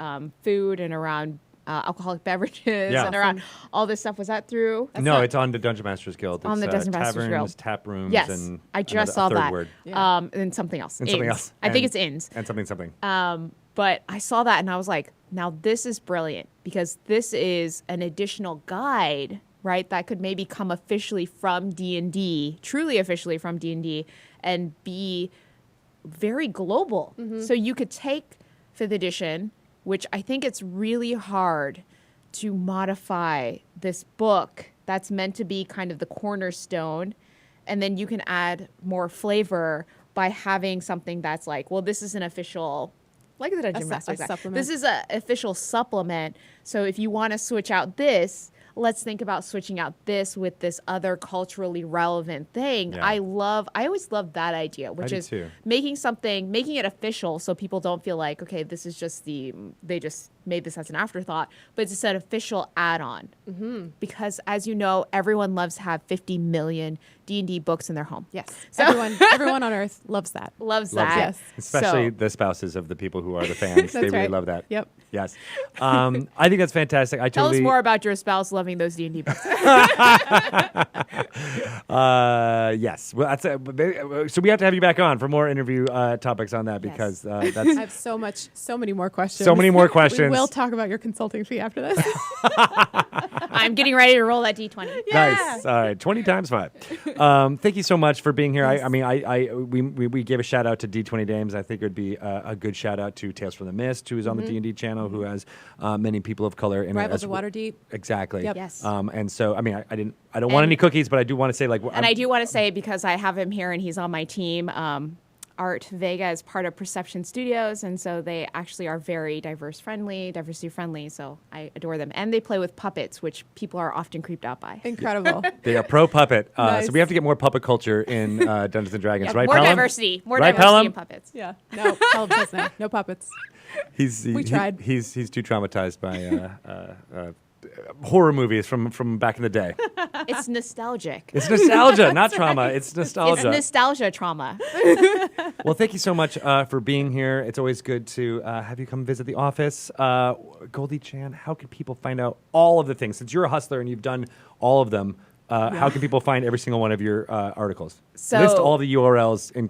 food and around alcoholic beverages and around all this stuff. Was that through? No, it's on the Dungeon Masters Guild. On the Dungeon Masters Guild. Taverns, tap rooms, Yes, and I just a saw third that. word. And something else. And something Inns. else. I think And- it's inns. And something. But I saw that and I was like, now this is brilliant because this is an additional guide, right? That could maybe come officially from D&D, truly officially from D&D, and be very global. So you could take 5th edition, which I think it's really hard to modify this book that's meant to be kind of the cornerstone, and then you can add more flavor by having something that's like, well, this is an official, like the Dungeon Master's Guide. supplement. This is an official supplement. So if you want to switch out this, let's think about switching out this with this other culturally relevant thing. Yeah. I always love that idea, which do is too. making it official so people don't feel like, okay, this is just they just made this as an afterthought, but it's an official add-on. Because as you know, everyone loves to have 50 million D&D books in their home. Yes. So- Everyone on Earth loves that. Loves Loves that. it. Yes. Especially So- the spouses of the people who are the fans. They That's really right. love that. Yep. Yes. I think that's fantastic. I Tell totally. us more about your spouse loving those D&D books. Yes. Well, that's so we have to have you back on for more interview topics on that because I that's have so many more questions. so many more We questions. will talk about your consulting fee after this. I'm getting ready to roll that D20. Nice. All right. 20 times 5. Thank you so much for being here. I mean, we gave a shout out to D20 Dames. I think it would be a good shout out to Tales from the Mist, who is on the D&D channel, who has many people of color in it. Rivals as of well. Waterdeep. Exactly. Yep. Yes. And so, I mean, I don't want any cookies, but I do want to say, like, And I do want to say, because I have him here and he's on my team, Art Vega is part of Perception Studios, and so they actually are very diversity friendly, so I adore them. And they play with puppets, which people are often creeped out by. Incredible. they are pro puppet. Nice. So we have to get more puppet culture in Dungeons and Dragons, Yeah, right? more Pelham? diversity Right, in Pelham? puppets. Yeah. No. Pelham says no. No puppets. We tried. He's too traumatized by horror movies from back in the day. It's nostalgic. It's nostalgia, not trauma. It's nostalgia. It's nostalgia trauma. Well, thank you so much for being here. It's always good to have you come visit the office. Goldie Chan, how can people find out all of the things? Since you're a hustler and you've done all of them, how can people find every single one of your articles? So- List all the URLs in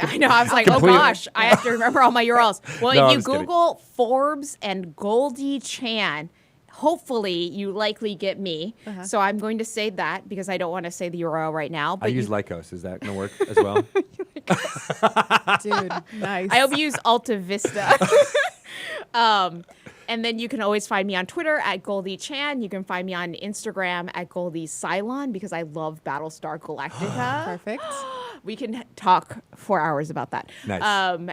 I know. I was like, oh Completely. gosh, I have to remember all my URLs. Well, No, if I'm you just kidding. Google Forbes and Goldie Chan, hopefully you likely get me. So I'm going to say that because I don't want to say the URL right now. I But use Lycos. Is that going to work as well? Dude, nice. I hope you use Alta Vista. And then you can always find me on Twitter at Goldie Chan. You can find me on Instagram at Goldie Cylon because I love Battlestar Galactica. Perfect. We can talk 4 hours about that. Nice.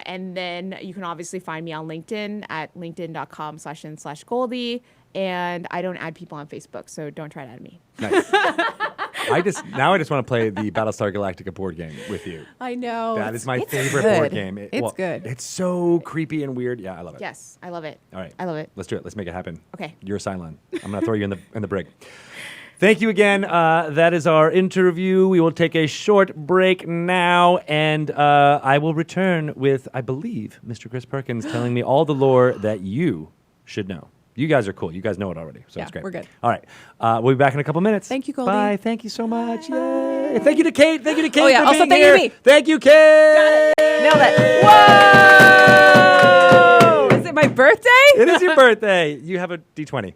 And then you can obviously find me on LinkedIn at linkedin.com/in/Goldie. And I don't add people on Facebook, so don't try to add me. Nice. I just want to play the Battlestar Galactica board game with you. I know. That is my It's favorite good. board game. It's good. It's so creepy and weird. Yeah, I love it. Yes, I love it. All right. I love it. Let's do it. Let's make it happen. Okay. You're Cylon. I'm going to throw you in the brig. Thank you again. That is our interview. We will take a short break now, and I will return with, I believe, Mr. Chris Perkins telling me all the lore that you should know. You guys are cool. You guys know it already, so Yeah, it's great. we're good. All right. We'll be back in a couple minutes. Thank you, Goldie. Bye. Thank you so much. Yay. Thank you to Kate. Thank you to Kate Oh, yeah. for Also, being thank you here. to me. Thank you, Kate. Nailed it. Whoa! Is it my birthday? It is your birthday. You have a D20.